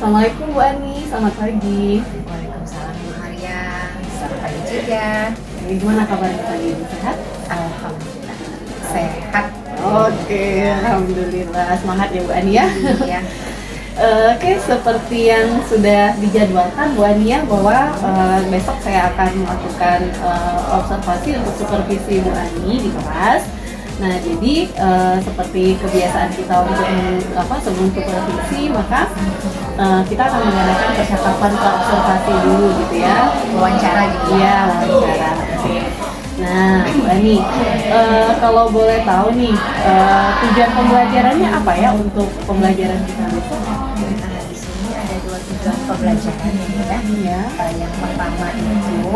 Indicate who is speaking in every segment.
Speaker 1: Assalamualaikum Bu Ani, selamat pagi.
Speaker 2: Waalaikumsalam Bu Maria, selamat pagi juga.
Speaker 1: Gimana kabarnya pagi ini, sehat?
Speaker 2: Alhamdulillah sehat.
Speaker 1: Oke, alhamdulillah. Semangat ya Bu Ani ya.
Speaker 2: Iya.
Speaker 1: Oke, seperti yang sudah dijadwalkan Bu Ani ya, bahwa besok saya akan melakukan observasi untuk supervisi Bu Ani di kelas. Nah, jadi seperti kebiasaan kita untuk sebelum supervisi, maka kita akan mengadakan percakapan observasi dulu gitu ya.
Speaker 2: Wawancara gitu.
Speaker 1: Iya, wawancara. Oke. Nah, Bu Ani, kalau boleh tahu nih, tujuan pembelajarannya apa ya untuk pembelajaran kita besok?
Speaker 2: Nah, di sini ada dua tujuan pembelajaran ya.
Speaker 1: Iya.
Speaker 2: Yang pertama itu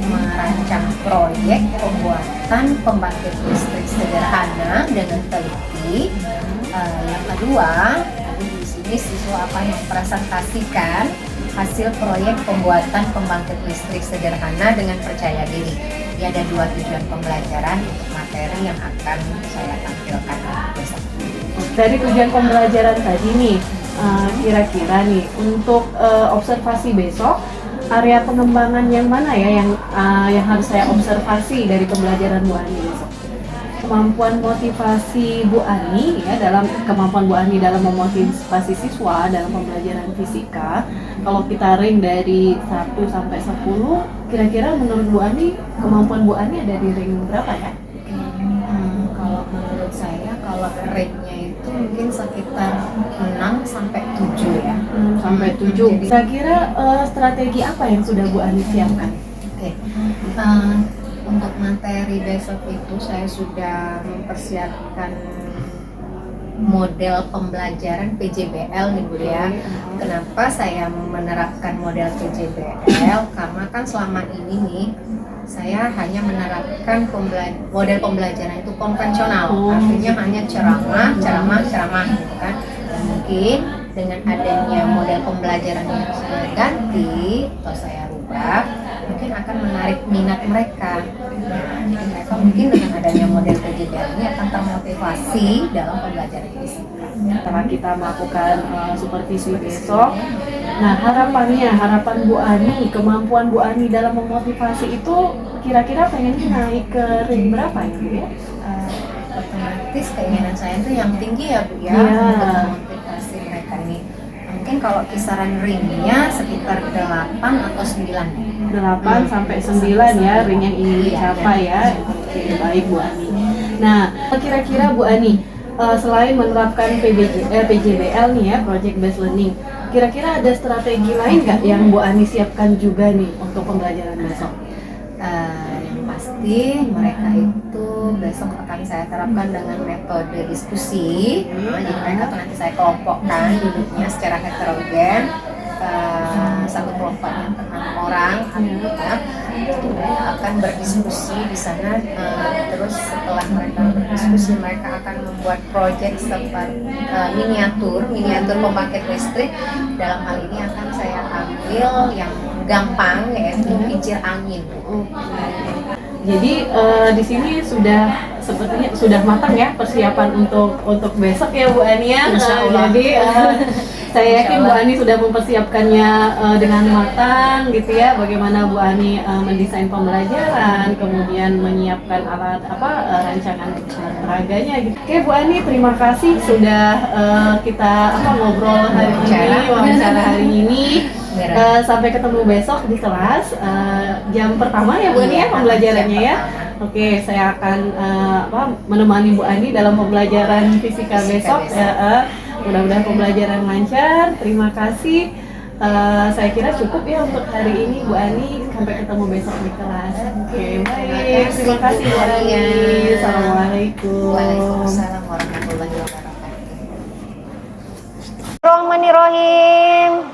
Speaker 2: merancang proyek pembuatan pembangkit listrik sederhana dengan teliti. Yang kedua, di sini siswa akan mempresentasikan hasil proyek pembuatan pembangkit listrik sederhana dengan percaya diri. Ini ada dua tujuan pembelajaran untuk materi yang akan saya tampilkan besok.
Speaker 1: Dari tujuan pembelajaran tadi nih, kira-kira nih untuk observasi besok, area pengembangan yang mana ya yang harus saya observasi dari pembelajaran Bu Ani besok? Kemampuan motivasi Bu Ani ya, dalam kemampuan Bu Ani dalam memotivasi siswa dalam pembelajaran fisika. Kalau kita ring dari 1 sampai 10, kira-kira menurut Bu Ani kemampuan Bu Ani ada di ring berapa ya?
Speaker 2: Kalau menurut saya, kalau rate-nya itu mungkin sekitar 6 sampai 7 ya.
Speaker 1: 6 sampai 7. Kira-kira strategi apa yang sudah Bu Ani siapkan?
Speaker 2: Oke. Untuk materi besok itu saya sudah mempersiapkan model pembelajaran PJBL nih Bu ya. Kenapa saya menerapkan model PJBL? Karena kan selama ini nih saya hanya menerapkan model pembelajaran itu konvensional, artinya hanya ceramah gitu kan. Dan mungkin dengan adanya model pembelajaran yang saya ganti atau saya rubah, mungkin akan menarik minat mereka. Nah, jadi mereka mungkin dengan adanya model PJBL ini akan termotivasi dalam pembelajaran fisika.
Speaker 1: Setelah kita melakukan supervisi besok, nah harapan Bu Ani, kemampuan Bu Ani dalam memotivasi itu kira-kira pengennya naik ke ring berapa ya Bu ya?
Speaker 2: Otomatis keinginan saya itu yang tinggi ya Bu ya,
Speaker 1: Iya.
Speaker 2: untuk memotivasi mereka ini. Mungkin kalau kisaran ringnya sekitar 8 atau 9.
Speaker 1: 8 sampai 9 ya ring yang ingin dicapai ya. Oke, baik Bu Ani. Nah, kira-kira Bu Ani, selain menerapkan PJBL nih ya, Project Based Learning, kira-kira ada strategi lain nggak yang Bu Ani siapkan juga nih untuk pembelajaran besok?
Speaker 2: Yang pasti mereka itu besok akan saya terapkan dengan metode diskusi. Jadi mereka tuh nanti saya kelompokkan duduknya secara heterogen. Satu kelompoknya 6 orang anggota, itu mereka akan berdiskusi di sana. Terus setelah mereka berdiskusi, mereka akan membuat proyek seperti miniatur pembangkit listrik. Dalam hal ini akan saya ambil yang gampang, yaitu kincir angin.
Speaker 1: Jadi di sini sepertinya sudah matang ya persiapan untuk besok ya Bu Ani ya. Jadi saya yakin Bu Ani sudah mempersiapkannya dengan matang gitu ya. Bagaimana Bu Ani mendesain pembelajaran, kemudian menyiapkan alat rancangan olahraganya gitu. Oke Bu Ani, terima kasih sudah kita ngobrol hari ini, wawancara hari ini. Sampai ketemu besok di kelas jam pertama ya Bu Ani ya pembelajarannya ya. Oke, saya akan menemani Bu Ani dalam pembelajaran fisika besok. Mudah-mudahan pembelajaran lancar. Terima kasih. Saya kira cukup ya untuk hari ini Bu Ani. Sampai ketemu besok di kelas. Oke, baik. Terima kasih Bu Ani. Assalamualaikum.
Speaker 2: Waalaikumsalam warahmatullahi wabarakatuh.
Speaker 3: Bismillahirrahmanirrahim.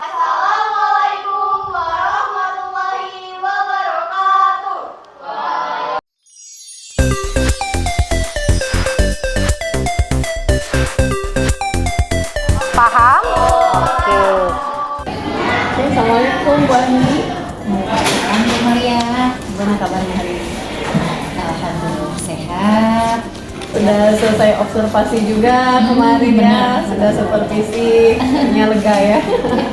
Speaker 4: Assalamualaikum warahmatullahi wabarakatuh.
Speaker 3: Paham? Oke.
Speaker 1: Assalamualaikum Bu Ani.
Speaker 2: Bu Maria,
Speaker 1: Gimana kabarnya hari ini?
Speaker 2: alhamdulillah sehat.
Speaker 1: sudah selesai observasi juga kemarin ya, sudah supervisi, hanya lega ya.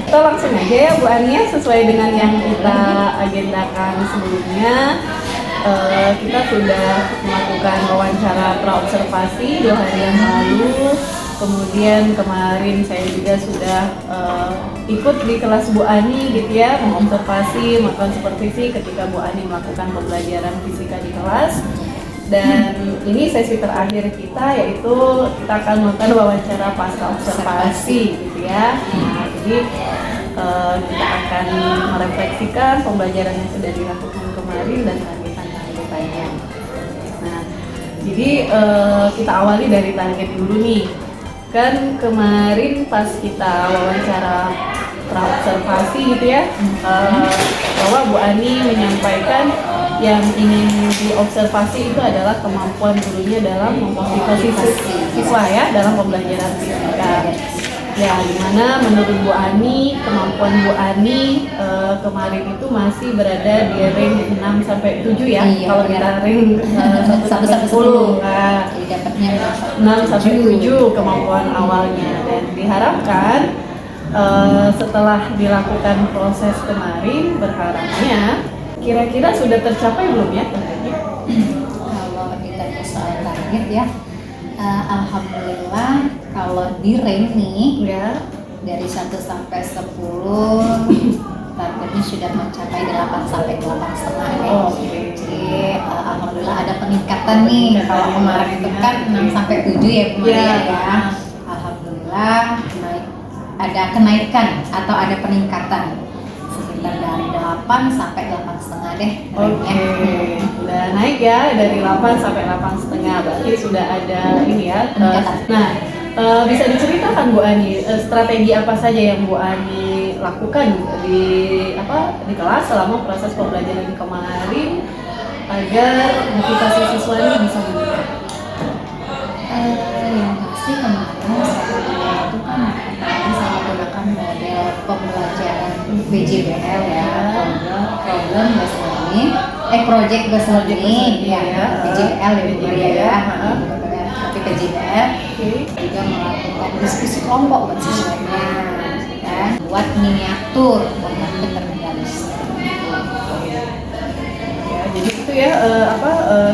Speaker 1: Kita langsung aja ya Bu Ani ya, sesuai dengan yang kita agendakan sebelumnya. Kita sudah melakukan wawancara praobservasi 2 hari yang lalu. Kemudian kemarin saya juga sudah ikut di kelas Bu Ani gitu ya, mengobservasi, melakukan supervisi ketika Bu Ani melakukan pembelajaran fisika di kelas. Dan ini sesi terakhir kita, yaitu kita akan melakukan wawancara pasca observasi gitu ya. Nah, jadi kita akan merefleksikan pembelajaran yang sudah dilakukan kemarin dan lanjutan-lanjutannya. Nah, jadi kita awali dari target dulu nih. Kan kemarin pas kita wawancara praobservasi gitu ya, bahwa Bu Ani menyampaikan yang ingin diobservasi itu adalah kemampuan gurunya dalam memmotivasi siswa ya dalam pembelajaran fisika. Ya, dimana menurut Bu Ani, kemampuan Bu Ani kemarin itu masih berada di range 6 sampai 7 ya.
Speaker 2: Iya,
Speaker 1: kalau kita range 1 sampai 10. Nah,
Speaker 2: Jadi dapatnya
Speaker 1: 6 sampai 7 kemampuan awalnya, dan diharapkan setelah dilakukan proses kemarin, berharapnya kira-kira sudah tercapai belum ya targetnya?
Speaker 2: Kalau ditanya soal target ya, alhamdulillah kalau di range nih
Speaker 1: Ya.
Speaker 2: dari 1 sampai 10 targetnya sudah mencapai 8 sampai 8,5 ya.
Speaker 1: Oh, oke.
Speaker 2: Jadi alhamdulillah ada peningkatan nih. Kalau kemarin itu kan 6 sampai 7 ya kemarin ya. Alhamdulillah ada kenaikan atau ada peningkatan sekitar dari 8 sampai 8,5 deh.
Speaker 1: Oke, udah naik ya dari 8 sampai 8,5, berarti sudah ada ini ya. Nah, bisa diceritakan Bu Ani, strategi apa saja yang Bu Ani lakukan di kelas selama proses pembelajaran kemarin agar motivasi siswa ini bisa meningkat?
Speaker 2: Yang pasti kemarin saya itu kan saya menggunakan model pembelajaran PJBL ya, problem bahasa learning, project bahasa learning ya, PJBL ya, tapi PJBL juga melakukan diskusi kelompok buat siswanya, kan, buat miniatur determinis.
Speaker 1: Ya, jadi itu ya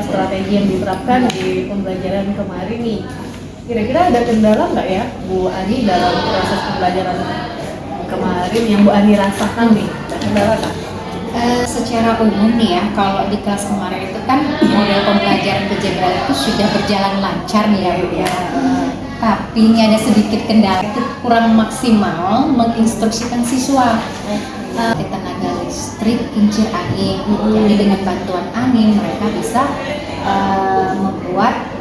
Speaker 1: strategi yang diterapkan di pembelajaran kemarin nih. Kira-kira ada kendala nggak ya Bu Ani dalam proses pembelajaran kemarin yang Bu Ani rasakan nih? Ada kendala nggak?
Speaker 2: Secara umum nih ya, kalau di kelas kemarin itu kan model pembelajaran PJBL itu sudah berjalan lancar nih ya Bu ya. Tapi ini ada sedikit kendala, itu kurang maksimal menginstruksikan siswa. Tenaga listrik, kincir angin, jadi dengan bantuan angin mereka bisa membuat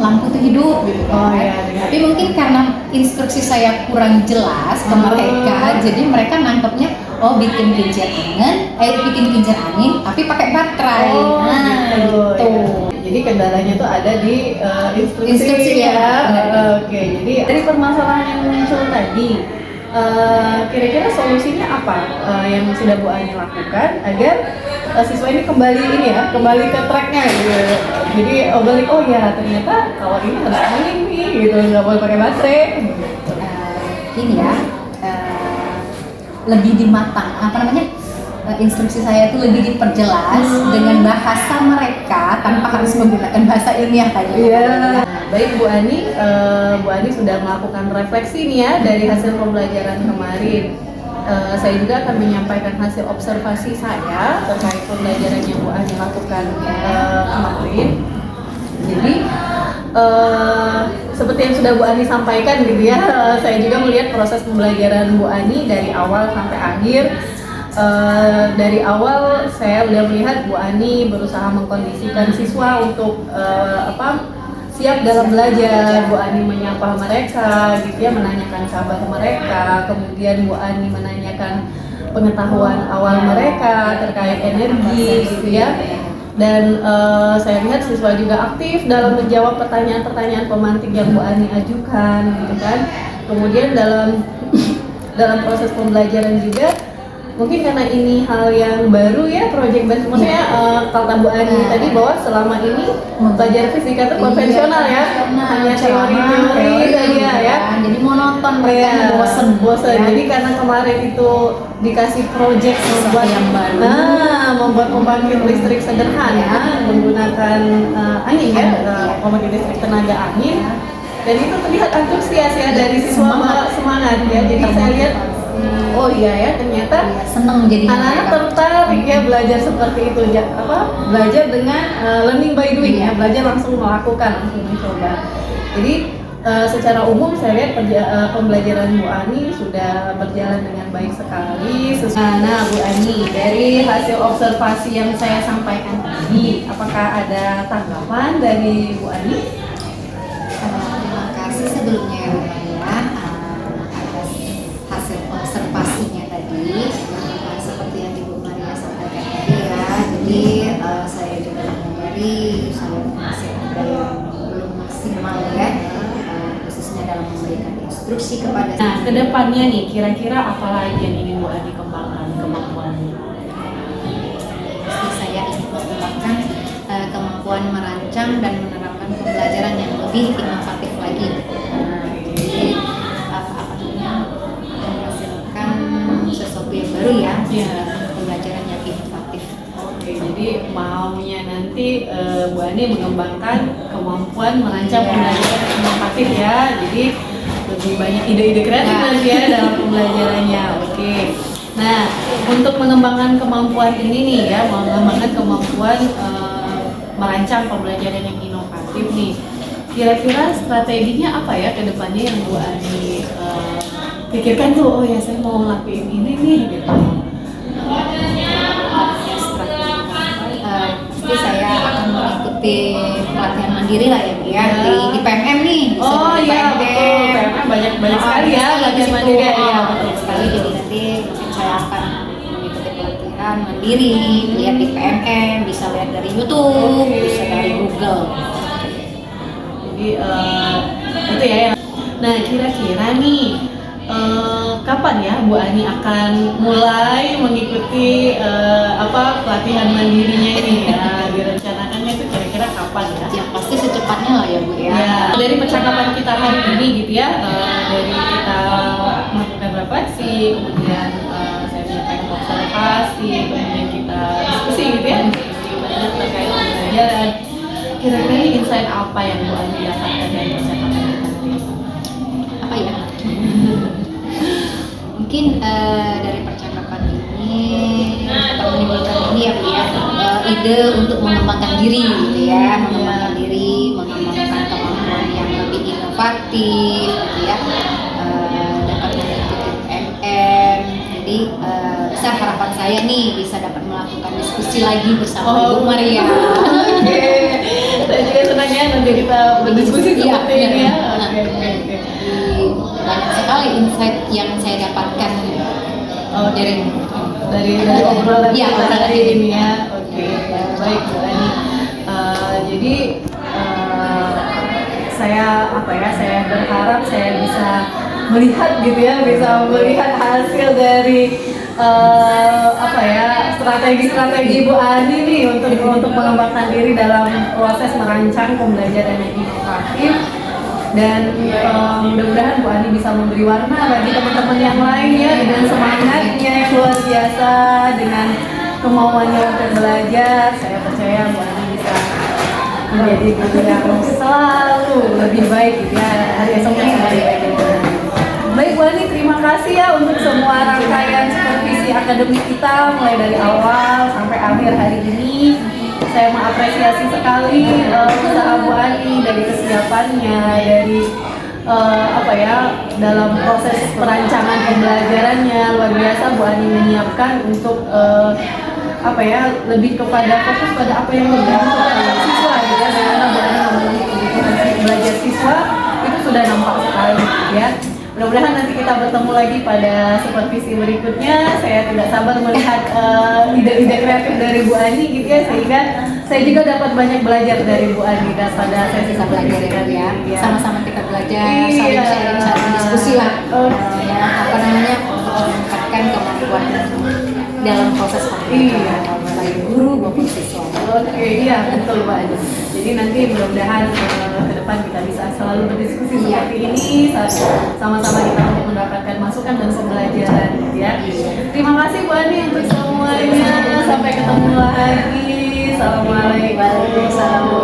Speaker 2: lampu itu hidup gitu kan. Tapi mungkin karena instruksi saya kurang jelas ke mereka, jadi mereka nangkepnya bikin kincir angin tapi pakai baterai. Gitu.
Speaker 1: Jadi kendalanya tuh ada di instruksi ya. Oke, jadi dari permasalahan yang muncul tadi, kira-kira solusinya apa yang sudah Bu Ani lakukan agar siswa ini kembali ke tracknya gitu. Jadi balik, ternyata kalau ini harus angin nih gitu, nggak boleh pakai baterai.
Speaker 2: Ini ya, lebih dimatang, instruksi saya itu lebih diperjelas dengan bahasa mereka tanpa harus menggunakan bahasa ilmiah tadi.
Speaker 1: Baik Bu Ani, Bu Ani sudah melakukan refleksi nih ya dari hasil pembelajaran kemarin. Saya juga akan menyampaikan hasil observasi saya terkait pembelajaran yang Bu Ani lakukan kemarin. Jadi seperti yang sudah Bu Ani sampaikan gitu ya, saya juga melihat proses pembelajaran Bu Ani dari awal sampai akhir. Dari awal saya sudah melihat Bu Ani berusaha mengkondisikan siswa untuk siap dalam belajar. Bu Ani menyapa mereka gitu ya, menanyakan kabar mereka, kemudian Bu Ani menanyakan pengetahuan awal mereka terkait energi gitu ya. Dan saya lihat siswa juga aktif dalam menjawab pertanyaan-pertanyaan pemantik yang Bu Ani ajukan gitu kan. Kemudian dalam proses pembelajaran juga mungkin karena ini hal yang baru ya, project based, maksudnya kata Bu Ani tadi bahwa selama ini belajar fisika itu konvensional ya, hanya teori-teori saja ya.
Speaker 2: Jadi monoton, mereka bosen.
Speaker 1: Jadi karena kemarin itu dikasih project membuat
Speaker 2: yang baru,
Speaker 1: membuat pembangkit listrik sederhana menggunakan angin ya, pembangkit listrik tenaga angin, dan itu terlihat antusias ya dari siswa, semangat ya. Jadi saya lihat oh iya ya, ternyata
Speaker 2: seneng jadi
Speaker 1: anak-anak tertarik ya belajar seperti itu, belajar dengan learning by doing ya, belajar langsung melakukan, langsung mencoba. Jadi secara umum saya lihat pembelajaran Bu Ani sudah berjalan dengan baik sekali. Nah Bu Ani, dari hasil observasi yang saya sampaikan tadi, apakah ada tanggapan dari Bu Ani?
Speaker 2: Terima kasih sebelumnya ya Bu Maria atas hasil observasinya tadi. Seperti yang Ibu Maria sampaikan tadi ya, jadi saya juga menyadari saya masih ada yang belum maksimal ya, khususnya dalam memberikan instruksi kepada.
Speaker 1: Nah, kedepannya nih, kira-kira apa lagi yang ingin Bu Ani kembangkan kemampuannya?
Speaker 2: Pasti saya ingin mengembangkan kemampuan merancang dan menerapkan pembelajaran yang lebih inovatif lagi. Jadi menghasilkan sesuatu yang baru ya, pembelajaran yang inovatif.
Speaker 1: Oke, jadi maunya nanti Bu Ani mengembangkan kemampuan merancang pembelajaran yang inovatif ya. Jadi lebih banyak ide-ide kreatif nanti ya dalam pembelajarannya. Oke. Nah, untuk mengembangkan kemampuan ini nih ya, mengembangkan kemampuan merancang pembelajaran yang inovatif nih. Kira-kira strateginya apa ya ke depannya yang Bu Ani pikirkan tuh, oh ya saya mau ngelakuin ini nih gitu.
Speaker 2: Pasti saya akan mengikuti pelatihan mandiri lah ya Bu ya, di PMM nih.
Speaker 1: Oh iya betul, PMM banyak sekali ya pelatihan mandiri ya,
Speaker 2: betul sekali. Jadi nanti mungkin saya akan mengikuti pelatihan mandiri, lihat di PMM, bisa lihat dari YouTube, bisa dari Google.
Speaker 1: Jadi itu ya. Nah kira-kira nih kapan ya Bu Ani akan mulai mengikuti pelatihan mandirinya ini ya? Direncanakannya itu kira-kira kapan ya?
Speaker 2: Ya pasti secepatnya lah ya Bu ya.
Speaker 1: Ya, dari percakapan kita hari ini gitu ya, dari kita melakukan refleksi, kemudian saya menyampaikan observasi, kemudian kita diskusi gitu ya, diskusi banyak terkait pembelajaran. Kira-kira insight apa yang Bu Ani dapatkan dari percakapan kita hari ini?
Speaker 2: Apa ya? Mungkin dari percakapan ini dapat menimbulkan ini ya Bu ya, ide untuk mengembangkan diri gitu ya, mengembangkan diri, mengembangkan kemampuan yang lebih inovatif gitu ya, dapat mengikuti PMM. Jadi besar harapan saya nih bisa dapat melakukan diskusi lagi bersama Ibu Maria.
Speaker 1: Oke, saya juga senang ya nanti kita berdiskusi seperti ini ya. Oke.
Speaker 2: Banyak sekali insight yang saya dapatkan dari
Speaker 1: obrolan
Speaker 2: ya,
Speaker 1: kita hari ini ya. Oke, baik Bu Ani. Jadi saya berharap saya bisa melihat gitu ya, bisa melihat hasil dari strategi Bu Ani nih untuk mengembangkan diri dalam proses merancang pembelajaran yang inovatif. Dan mudah-mudahan Bu Ani bisa memberi warna bagi teman-teman yang lain ya, dengan semangatnya yang luar biasa, dengan kemauannya untuk belajar. Saya percaya Bu Ani bisa menjadi guru yang selalu lebih baik gitu ya, hari esoknya selalu baik. Baik Bu Ani, terima kasih ya untuk semua rangkaian supervisi akademik kita mulai dari awal sampai akhir hari ini. Saya mengapresiasi sekali usaha Bu Ani, dari kesiapannya, dari dalam proses perancangan pembelajarannya luar biasa. Bu Ani menyiapkan untuk lebih kepada fokus pada apa yang dibutuhkan siswa gitu ya. Karena Bu Ani memenuhi kebutuhan belajar siswa itu sudah nampak sekali gitu ya. Mudah-mudahan nanti kita bertemu lagi pada supervisi berikutnya. Saya tidak sabar melihat ide-ide kreatif dari Bu Ani gitu ya, sehingga saya juga dapat banyak belajar dari Bu Ani dan pada sesi supervisi kali ya.
Speaker 2: Sama-sama kita belajar, saling sharing, saling diskusi lah. Untuk meningkatkan meningkatkan kemampuan dalam proses
Speaker 1: Iya.
Speaker 2: pendidikan baik guru maupun siswa.
Speaker 1: Oke, iya betul Mbak Adi. Jadi nanti mudah-mudahan ke depan kita bisa selalu berdiskusi seperti ini, sama-sama kita untuk mendapatkan masukan dan pembelajaran gitu ya. Terima kasih Bu Ani untuk semuanya. Sampai ketemu lagi. Assalamualaikum.